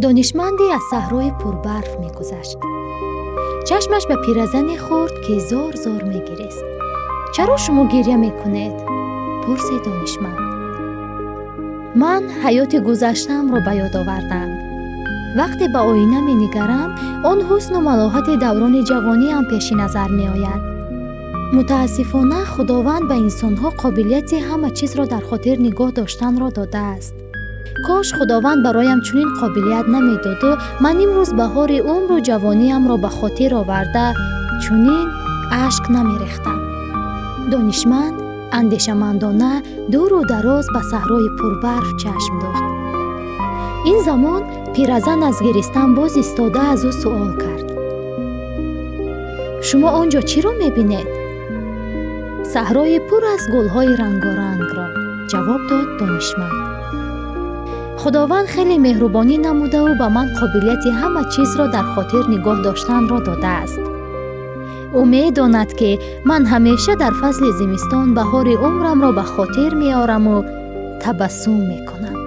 دانشمندی از صحرای پربرف می‌گذشت. چشمش به پیرزنی خورد که زار زار می‌گریست. چرا شما گریه می‌کنید؟ پرسید دانشمند. من حیات گذشته‌ام را به یاد آوردم. وقتی به آینه می‌نگرم، آن حسن و ملاحت دوران جوانی هم پیش نظر می‌آید. متاسفانه خداوند به انسان‌ها قابلیت همه چیز را در خاطر نگاه داشتن را داده است. کاش خداوند برایم چنین قابلیت نمیداد و من امروز بهار عمر و جوانیم را به خاطر آورده چنین اشک نمیریختم. دانشمند اندیشمندانه دور و دراز به صحرای پربرف چشم دوخت. این زمان پیرزن از گریستن باز ایستاده از او سوال کرد. شما آنجا چی را میبینید؟ صحرای پر از گلهای رنگارنگ را جواب داد دانشمند. خداوند خیلی مهربانی نموده و به من قابلیت همه چیز را در خاطر نگاه داشتن را داده است. او می‌داند که من همیشه در فصل زمستان بهار عمرم را به خاطر می‌آورم و تبسم می‌کنم.